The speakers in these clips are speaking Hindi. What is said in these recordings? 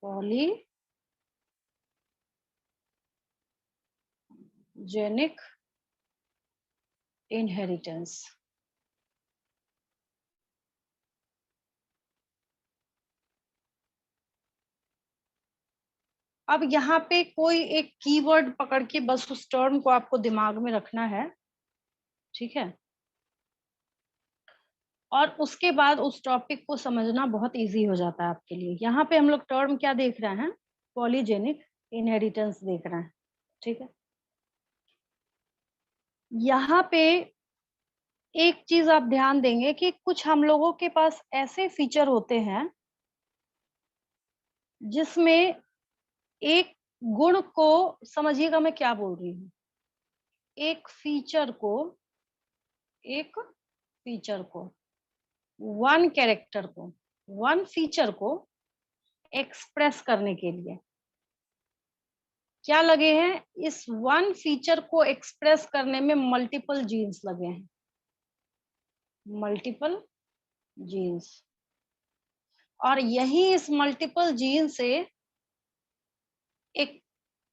Polygenic inheritance. अब यहाँ पे कोई एक कीवर्ड पकड़ के बस उस टर्म को आपको दिमाग में रखना है, ठीक है, और उसके बाद उस टॉपिक को समझना बहुत इजी हो जाता है आपके लिए। यहाँ पे हम लोग टर्म क्या देख रहे हैं? पॉलीजेनिक इनहेरिटेंस देख रहे हैं, ठीक है। यहाँ पे एक चीज आप ध्यान देंगे कि कुछ हम लोगों के पास ऐसे फीचर होते हैं जिसमें एक गुण को, समझिएगा मैं क्या बोल रही हूँ, एक फीचर को वन कैरेक्टर को, वन फीचर को एक्सप्रेस करने के लिए क्या लगे हैं? इस वन फीचर को एक्सप्रेस करने में मल्टीपल जीन्स लगे हैं, मल्टीपल जीन्स। और यही इस मल्टीपल जीन से एक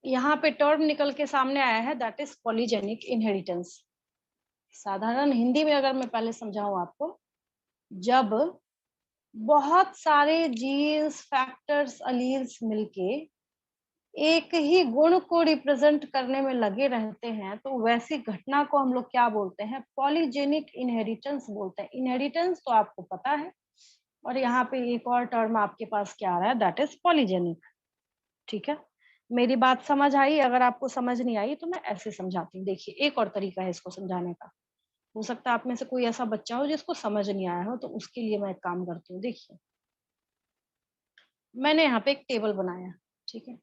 यहाँ पे टर्म निकल के सामने आया है, दैट इज पॉलीजेनिक इनहेरिटेंस। साधारण हिंदी में अगर मैं पहले समझाऊं आपको, जब बहुत सारे जीन्स, फैक्टर्स, अलील्स मिलके एक ही गुण को रिप्रेजेंट करने में लगे रहते हैं, तो वैसी घटना को हम लोग क्या बोलते हैं? पॉलीजेनिक इनहेरिटेंस बोलते हैं। इनहेरिटेंस तो आपको पता है, और यहाँ पे एक और टर्म आपके पास क्या आ रहा है, दैट इज पॉलीजेनिक, ठीक है। मेरी बात समझ आई? अगर आपको समझ नहीं आई तो मैं ऐसे समझाती हूँ। देखिए, एक और तरीका है इसको समझाने का। हो सकता है आप में से कोई ऐसा बच्चा हो जिसको समझ नहीं आया हो, तो उसके लिए मैं एक काम करती हूँ। देखिए, मैंने यहाँ पे एक टेबल बनाया, ठीक है।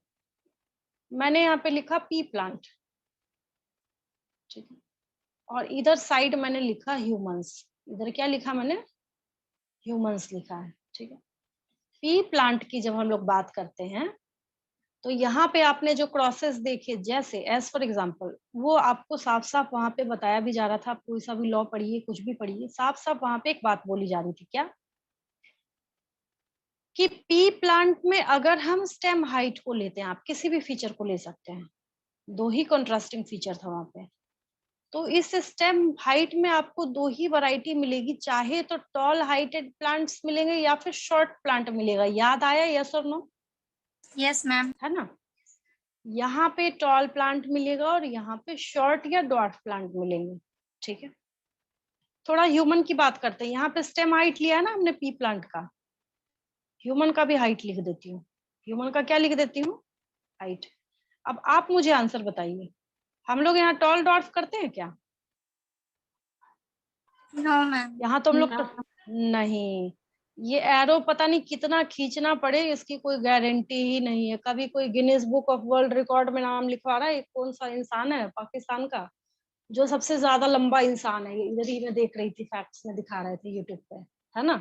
मैंने यहाँ पे लिखा पी प्लांट, ठीक है, और इधर साइड मैंने लिखा ह्यूमंस। इधर क्या लिखा मैंने? ह्यूमंस लिखा है, ठीक है। पी प्लांट की जब हम लोग बात करते हैं, तो यहाँ पे आपने जो क्रॉसेस देखे, जैसे एज फॉर एग्जाम्पल, वो आपको साफ साफ वहां पे बताया भी जा रहा था। आप कोई सा भी लॉ पढ़िए, कुछ भी पढ़िए, साफ साफ वहां पे एक बात बोली जा रही थी, क्या? कि पी प्लांट में अगर हम स्टेम हाइट को लेते हैं, आप किसी भी फीचर को ले सकते हैं, दो ही कंट्रास्टिंग फीचर था वहां पे, तो इस स्टेम हाइट में आपको दो ही वैरायटी मिलेगी, चाहे तो टॉल हाइटेड प्लांट्स मिलेंगे या फिर शॉर्ट प्लांट मिलेगा। याद आया? यस और नो? Yes ma'am. है ना? यहाँ पे टॉल प्लांट मिलेगा और यहाँ पे शॉर्ट या डॉट प्लांट मिलेंगे, ठीक है। थोड़ा ह्यूमन की बात करते हैं। यहाँ पे स्टेम हाइट लिया है ना हमने पी प्लांट का, ह्यूमन का भी हाइट लिख देती हूँ। ह्यूमन का क्या लिख देती हूँ? हाइट। अब आप मुझे आंसर बताइए, हम लोग यहाँ टॉल डॉट करते हैं क्या? No ma'am. यहाँ तो हम लोग नहीं। ये एरो पता नहीं कितना खींचना पड़े, इसकी कोई गारंटी ही नहीं है। कभी कोई Guinness book of world record में नाम लिखवा रहा है, कौन सा इंसान है पाकिस्तान का जो सबसे ज्यादा लंबा इंसान है। इधर ही मैं देख रही थी, फैक्ट्स में दिखा रहे थे यूट्यूब पे, है ना।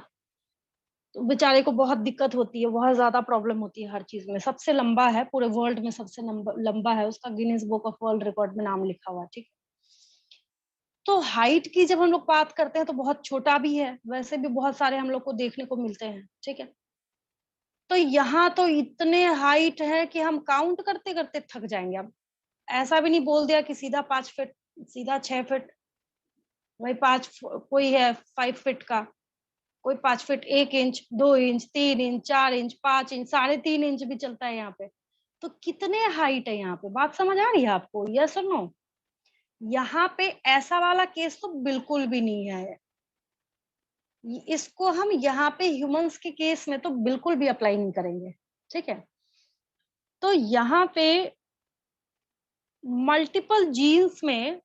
तो बेचारे को बहुत दिक्कत होती है, बहुत ज्यादा प्रॉब्लम होती है हर चीज में। सबसे लंबा है पूरे वर्ल्ड में, सबसे लंबा है, उसका Guinness book of world record में नाम लिखा हुआ, ठीक है। तो हाइट की जब हम लोग बात करते हैं तो बहुत छोटा भी है, वैसे भी बहुत सारे हम लोग को देखने को मिलते हैं, ठीक है। तो यहाँ तो इतने हाइट है कि हम काउंट करते करते थक जाएंगे। अब ऐसा भी नहीं बोल दिया कि सीधा 5 फीट, सीधा 6 फीट, वही कोई है 5 फीट का, कोई 5 feet 1 inch, 2 inch, 3 inch, 4 inch, 5 inch, 3.5 inch भी चलता है यहाँ पे। तो कितने हाइट है यहाँ पे? बात समझ आ रही है आपको? यस और नो? यहाँ पे ऐसा वाला केस तो बिल्कुल भी नहीं है। इसको हम यहाँ पे ह्यूमंस के केस में तो बिल्कुल भी अप्लाई नहीं करेंगे, ठीक है। तो यहाँ पे मल्टीपल जीन्स में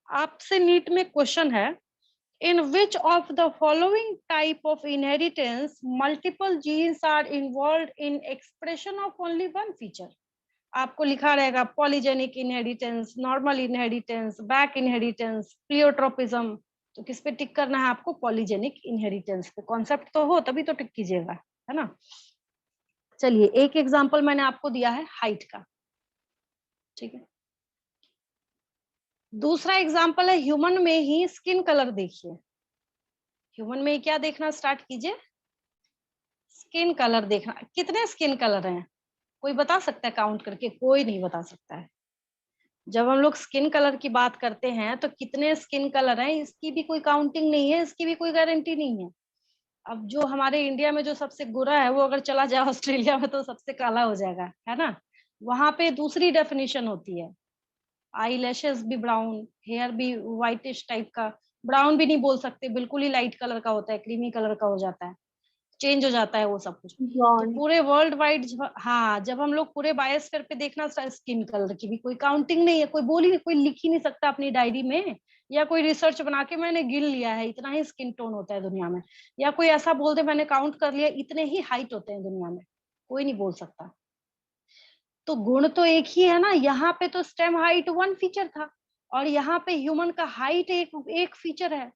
आपसे नीट में क्वेश्चन है, in which of the following type of inheritance multiple genes are involve in expression of only one feature. आपको लिखा रहेगा polygenic inheritance, normal inheritance, back inheritance, pleiotropism. तो किस पे टिक करना है आपको? पॉलीजेनिक इनहेरिटेंस पे। कॉन्सेप्ट तो हो तभी तो टिक कीजिएगा, है ना। चलिए, एक एग्जांपल मैंने आपको दिया है हाइट का, ठीक है। दूसरा एग्जांपल है ह्यूमन में ही स्किन कलर। देखिए, ह्यूमन में क्या देखना स्टार्ट कीजिए? स्किन कलर देखना। कितने स्किन कलर हैं? कोई बता सकता है काउंट करके? कोई नहीं बता सकता है। जब हम लोग स्किन कलर की बात करते हैं तो कितने स्किन कलर हैं इसकी भी कोई काउंटिंग नहीं है, इसकी भी कोई गारंटी नहीं है। अब जो हमारे इंडिया में जो सबसे गोरा है वो अगर चला जाए ऑस्ट्रेलिया में तो सबसे काला हो जाएगा, है ना? वहां पे दूसरी डेफिनेशन होती है। आई लैशेस भी ब्राउन, हेयर भी व्हाइटिश टाइप का, ब्राउन भी नहीं बोल सकते, बिल्कुल ही लाइट कलर का होता है, क्रीमी कलर का हो जाता है, चेंज हो जाता है वो सब कुछ। तो ब्लॉन्ड। पूरे वर्ल्ड वाइड हाँ, जब हम लोग पूरे बायोस्फीयर पे देखना, स्किन कलर की भी कोई काउंटिंग नहीं है, कोई बोल ही नहीं, कोई लिख ही नहीं सकता अपनी डायरी में, या कोई रिसर्च बना के मैंने गिन लिया है इतना ही स्किन टोन होता है दुनिया में, या कोई ऐसा बोल दे मैंने काउंट कर लिया इतने ही हाइट होते हैं दुनिया में, कोई नहीं बोल सकता। तो गुण तो एक ही है ना, यहाँ पे तो स्टेम हाइट वन फीचर था और यहाँ पे ह्यूमन का हाइट एक एक फीचर है।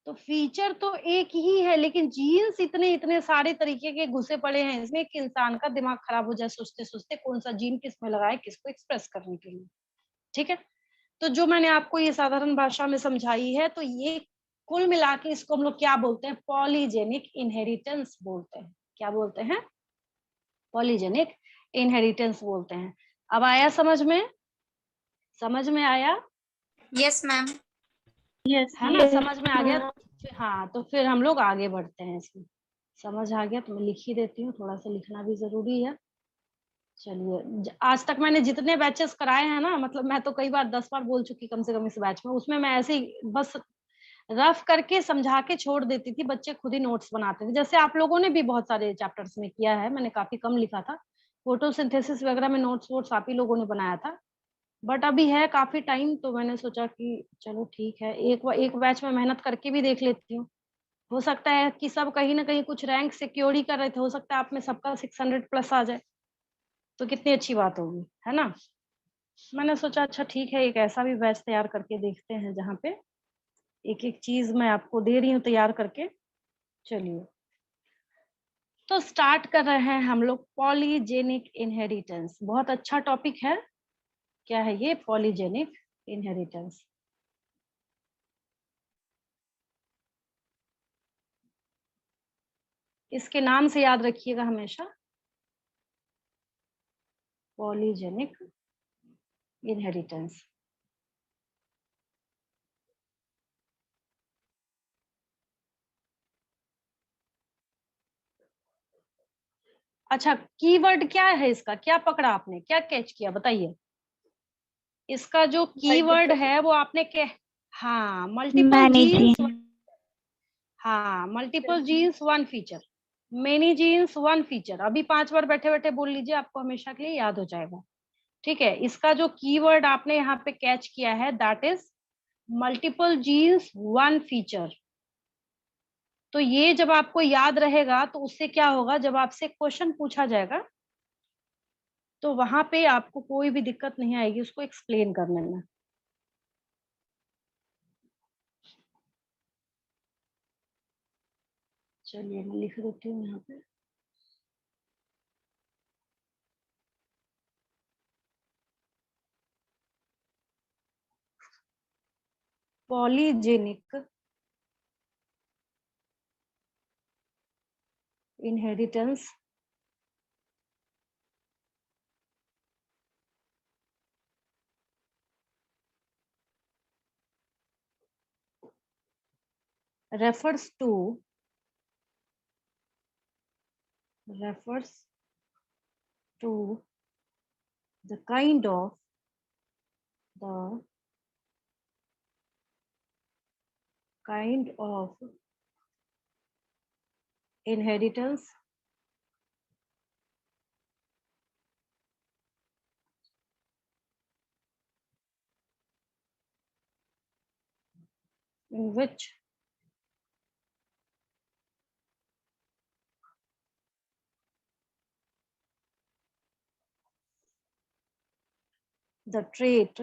तो फीचर तो एक ही है, लेकिन जीन्स इतने इतने सारे तरीके के घुसे पड़े हैं इसमें कि इंसान का दिमाग खराब हो जाए सोचते सोचते कौन सा जीन किस में लगाए, किसको एक्सप्रेस करने के लिए। ठीक है, तो जो मैंने आपको ये साधारण भाषा में समझाई है, तो ये कुल मिला के इसको हम लोग क्या बोलते हैं? पॉलीजेनिक इनहेरिटेंस बोलते हैं। क्या बोलते हैं? पॉलीजेनिक इनहेरिटेंस बोलते हैं। अब आया समझ में? समझ में आया? Yes ma'am. यस है ना, समझ में आ गया? हाँ, तो फिर हम लोग आगे बढ़ते हैं इसमें। समझ आ गया तो मैं लिख ही देती हूँ, थोड़ा सा लिखना भी जरूरी है। चलिए, आज तक मैंने जितने बैचेस कराए हैं ना, मतलब मैं तो कई बार 10 बार बोल चुकी कम से कम इस बैच में, उसमें मैं ऐसे ही बस रफ करके समझा के छोड़ देती थी, बच्चे खुद ही नोट्स बनाते थे। जैसे आप लोगों ने भी बहुत सारे चैप्टर्स में किया है, मैंने काफी कम लिखा था, फोटोसिंथेसिस वगैरह में नोट्स वोट्स आप ही लोगों ने बनाया था। बट अभी है काफी टाइम, तो मैंने सोचा कि चलो ठीक है, एक बैच में मेहनत करके भी देख लेती हूँ। हो सकता है कि सब कहीं ना कहीं कुछ रैंक सिक्योर ही कर रहे थे, हो सकता है आप में सबका 600 प्लस आ जाए, तो कितनी अच्छी बात होगी, है ना? मैंने सोचा अच्छा ठीक है, एक ऐसा भी बैच तैयार करके देखते हैं जहाँ पे एक एक चीज मैं आपको दे रही हूँ तैयार करके। चलिए, तो स्टार्ट कर रहे हैं हम लोग पॉलीजेनिक इनहेरिटेंस। बहुत अच्छा टॉपिक है। क्या है ये पॉलीजेनिक इनहेरिटेंस? इसके नाम से याद रखिएगा हमेशा, पॉलीजेनिक इनहेरिटेंस। अच्छा, कीवर्ड क्या है इसका? क्या पकड़ा आपने, क्या कैच किया बताइए? इसका जो कीवर्ड है वो आपने क्या? हाँ, मल्टीपल मैनी जीन्स। जीन। हाँ, multiple genes one feature, many genes one feature. अभी 5 बार बैठे बैठे बोल लीजिए, आपको हमेशा के लिए याद हो जाएगा। ठीक है, इसका जो कीवर्ड आपने यहाँ पे कैच किया है that is multiple genes one feature. तो ये जब आपको याद रहेगा तो उससे क्या होगा, जब आपसे क्वेश्चन पूछा जाएगा तो वहां पे आपको कोई भी दिक्कत नहीं आएगी उसको एक्सप्लेन करने में। चलिए, मैं लिख देती हूँ यहाँ पे। Polygenic inheritance refers to the the kind of inheritance in which the trait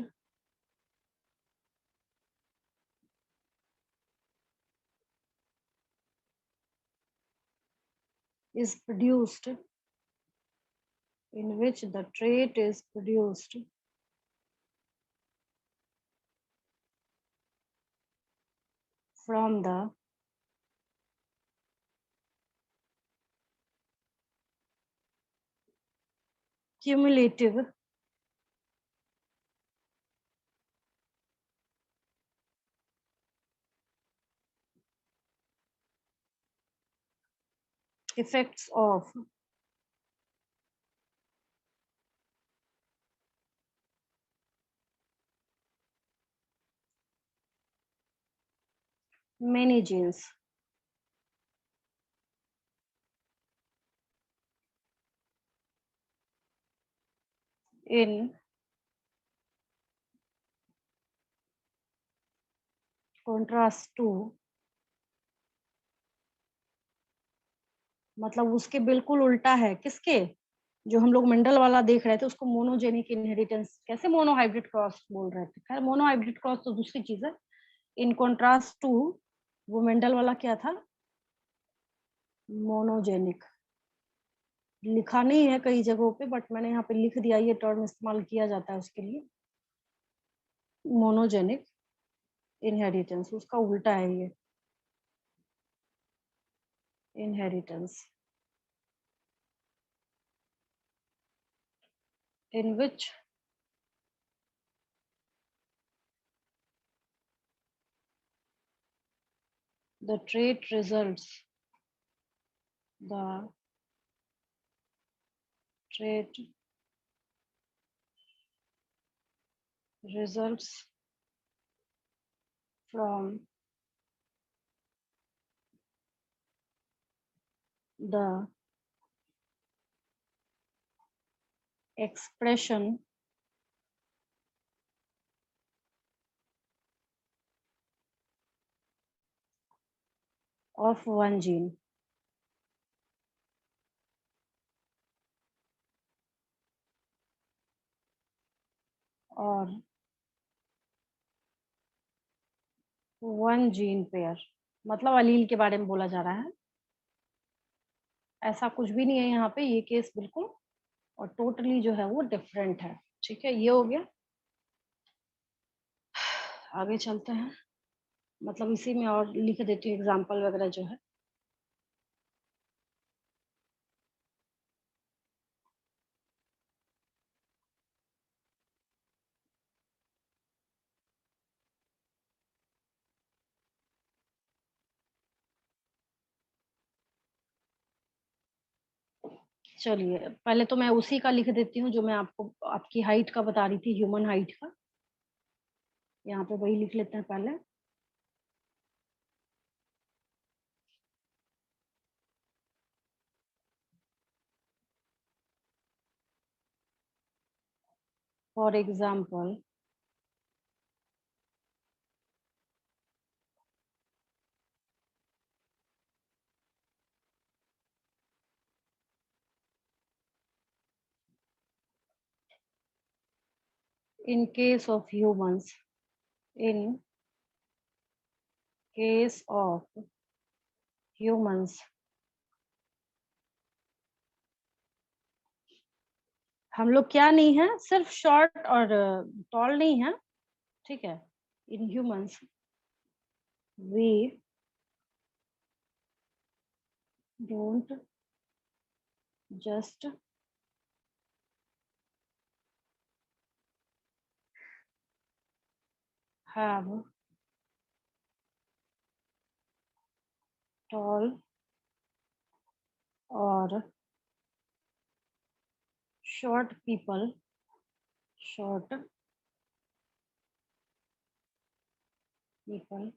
is produced from the cumulative effects of many genes in contrast to, मतलब उसके बिल्कुल उल्टा है, किसके, जो हम लोग मेंडल वाला देख रहे थे उसको मोनोजेनिक इनहेरिटेंस, कैसे मोनो हाइब्रिड क्रॉस बोल रहे थे, खैर मोनो हाइब्रिड क्रॉस तो दूसरी चीज है। इन कॉन्ट्रास्ट टू, वो मेंडल वाला क्या था, मोनोजेनिक। लिखा नहीं है कई जगहों पे, बट मैंने यहाँ पे लिख दिया, ये टर्म इस्तेमाल किया जाता है उसके लिए, मोनोजेनिक इनहेरिटेंस, उसका उल्टा है ये, inheritance in which the trait results from the expression of one gene, or one gene pair, मतलब अलील के बारे में बोला जा रहा है, ऐसा कुछ भी नहीं है यहाँ पे, ये केस बिल्कुल और टोटली जो है वो डिफरेंट है। ठीक है, ये हो गया। आगे चलते हैं, मतलब इसी में और लिख देती हूँ एग्जाम्पल वगैरह जो है। चलिए पहले तो मैं उसी का लिख देती हूँ जो मैं आपको आपकी हाइट का बता रही थी, ह्यूमन हाइट का, यहाँ पे वही लिख लेते हैं पहले। For example, in case of humans, in case of humans, हम लोग क्या नहीं है, सिर्फ शॉर्ट और टॉल नहीं है, ठीक है। In humans we don't just have tall or short people, short people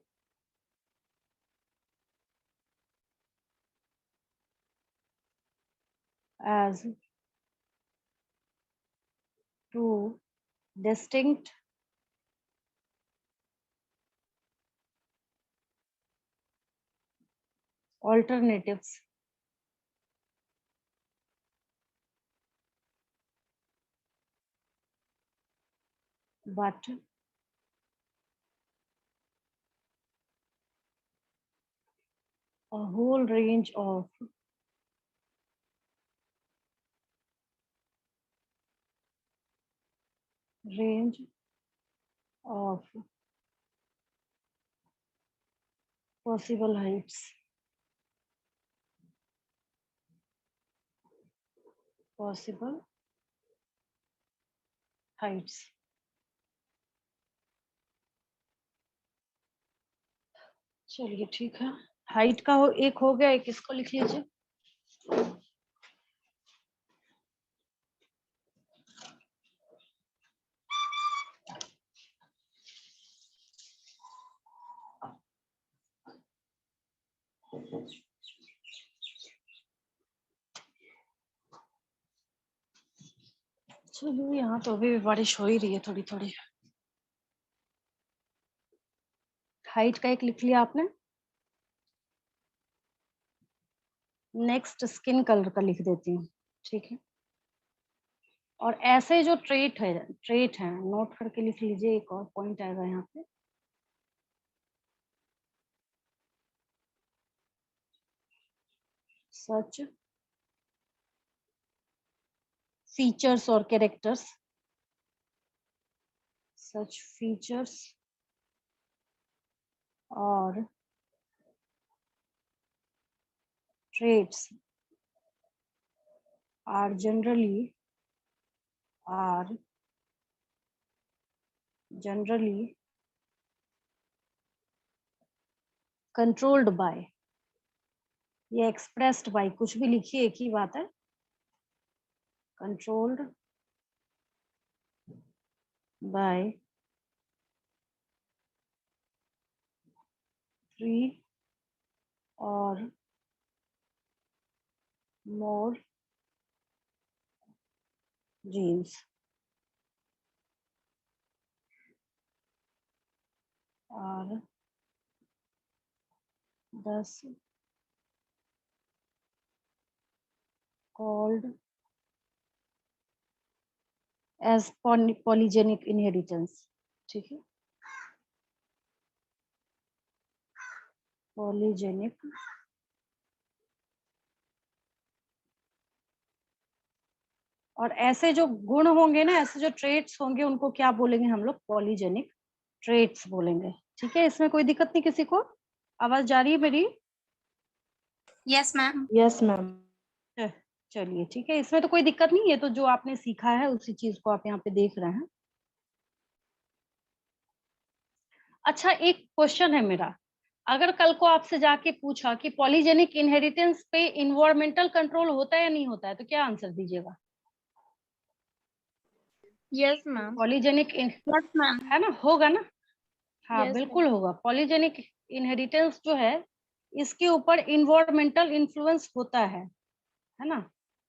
as two distinct alternatives but a whole range of possible heights, possible Heights. चलिए ठीक है, हाइट का एक हो गया, एक इसको लिख लीजिए। चलिए, यहाँ तो अभी बारिश हो ही रही है थोड़ी थोड़ी। हाइट का एक लिख लिया आपने। नेक्स्ट स्किन कलर का लिख देती हूँ, ठीक है। और ऐसे जो ट्रेट है नोट करके लिख लीजिए, एक और पॉइंट आएगा यहाँ पे। सच फीचर्स और कैरेक्टर्स, सच फीचर्स और traits are generally controlled by, ये expressed by, कुछ भी लिखिए एक ही बात है। controlled by 3 or more genes are thus called as polygenic inheritance, ठीक है। polygenic और ऐसे जो गुण होंगे ना, ऐसे जो ट्रेट्स होंगे, उनको क्या बोलेंगे हम लोग? पॉलीजेनिक ट्रेट्स बोलेंगे, ठीक है। इसमें कोई दिक्कत नहीं किसी को? आवाज जा रही है मेरी? Yes, ma'am. Yes ma'am. चलिए ठीक है, इसमें तो कोई दिक्कत नहीं है। तो जो आपने सीखा है उसी चीज को आप यहाँ पे देख रहे हैं। अच्छा, एक क्वेश्चन है मेरा। अगर कल को आपसे जाके पूछा कि पॉलीजेनिक इनहेरिटेंस पे इन्वायरमेंटल कंट्रोल होता है या नहीं होता है, तो क्या आंसर दीजिएगा? Yes ma'am. Polygenic Yes, ma'am. है ना, होगा ना? हाँ Yes, बिल्कुल होगा। पॉलीजेनिक इनहेरिटेंस जो है, इसके ऊपर इन्वायरमेंटल इन्फ्लुएंस होता है ना।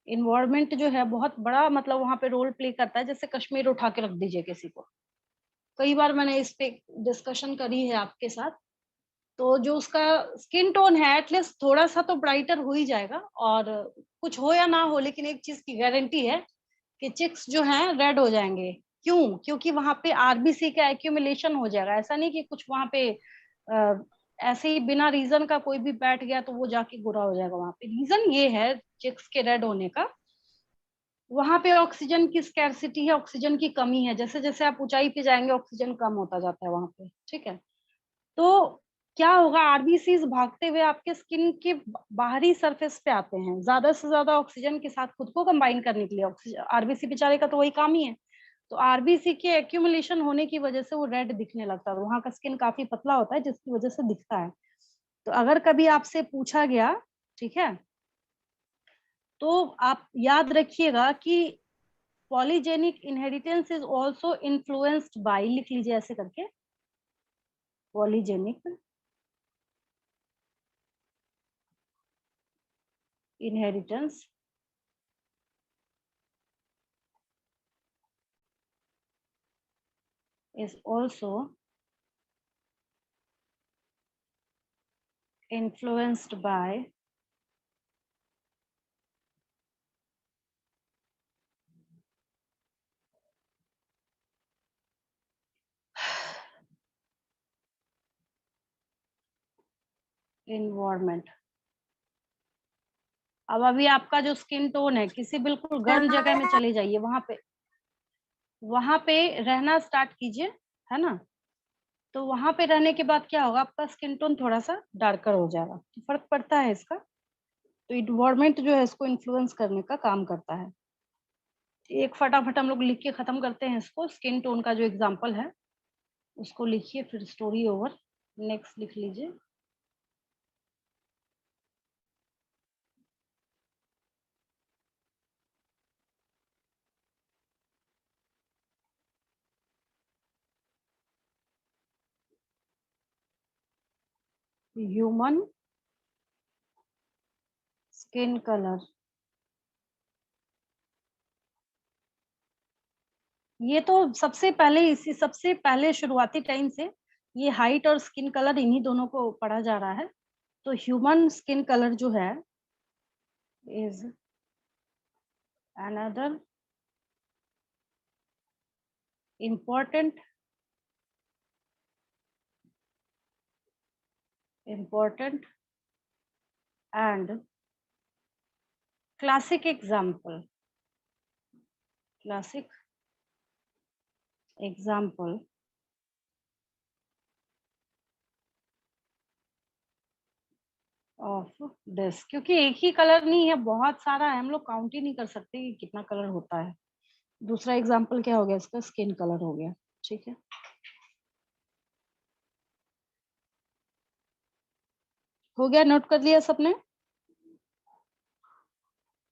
इन्वायरमेंट जो है बहुत बड़ा मतलब वहां पे रोल प्ले करता है। जैसे कश्मीर उठा के रख दीजिए किसी को, कई बार मैंने इस पे डिस्कशन करी है आपके साथ। तो जो उसका स्किन टोन है एटलीस्ट थोड़ा सा तो ब्राइटर हो ही जाएगा। और कुछ हो या ना हो, लेकिन एक चीज की गारंटी है कि चिक्स जो हैं रेड हो जाएंगे। क्यों? क्योंकि वहां पे आरबीसी का एक्यूमुलेशन हो जाएगा। ऐसा नहीं कि कुछ वहां पे ऐसे ही बिना रीजन का कोई भी बैठ गया तो वो जाके गोरा हो जाएगा। वहां पे रीजन ये है चिक्स के रेड होने का, वहां पे ऑक्सीजन की स्कैर्सिटी है, ऑक्सीजन की कमी है। जैसे जैसे आप ऊंचाई पे जाएंगे ऑक्सीजन कम होता जाता है वहां पे, ठीक है। तो क्या होगा, आरबीसीज भागते हुए आपके स्किन के बाहरी सरफेस पे आते हैं, ज्यादा से ज्यादा ऑक्सीजन के साथ खुद को कंबाइन करने के लिए। ऑक्सीजन आरबीसी बेचारे का तो वही काम ही है। तो आरबीसी के एक्यूमुलेशन होने की वजह से वो रेड दिखने लगता है। वहां का स्किन काफी पतला होता है जिसकी वजह से दिखता है। तो अगर कभी आपसे पूछा गया, ठीक है, तो आप याद रखिएगा कि polygenic inheritance is also influenced by, लिख लीजिए ऐसे करके, polygenic inheritance is also influenced by environment। अब अभी आपका जो स्किन टोन है, किसी बिल्कुल गर्म जगह में चले जाइए, वहां पे रहना स्टार्ट कीजिए, है ना। तो वहां पे रहने के बाद क्या होगा, आपका स्किन टोन थोड़ा सा डार्कर हो जाएगा। तो फर्क पड़ता है इसका। तो इन्वायरमेंट जो है इसको इन्फ्लुएंस करने का काम करता है। एक फटाफट हम लोग लिख के खत्म करते हैं इसको। स्किन टोन का जो एग्जांपल है उसको लिखिए, फिर स्टोरी ओवर। नेक्स्ट लिख लीजिए। Human skin colour. ये तो सबसे पहले, इसी सबसे पहले शुरुआती टाइम से ये हाइट और स्किन कलर इन्हीं दोनों को पढ़ा जा रहा है। तो ह्यूमन स्किन कलर जो है is another important and classic example of this. क्योंकि एक ही कलर नहीं है, बहुत सारा है, हम लोग काउंट ही नहीं कर सकते कि कितना कलर होता है। दूसरा एग्जाम्पल क्या हो गया इसका? स्किन कलर हो गया। ठीक है, हो गया, नोट कर लिया सबने?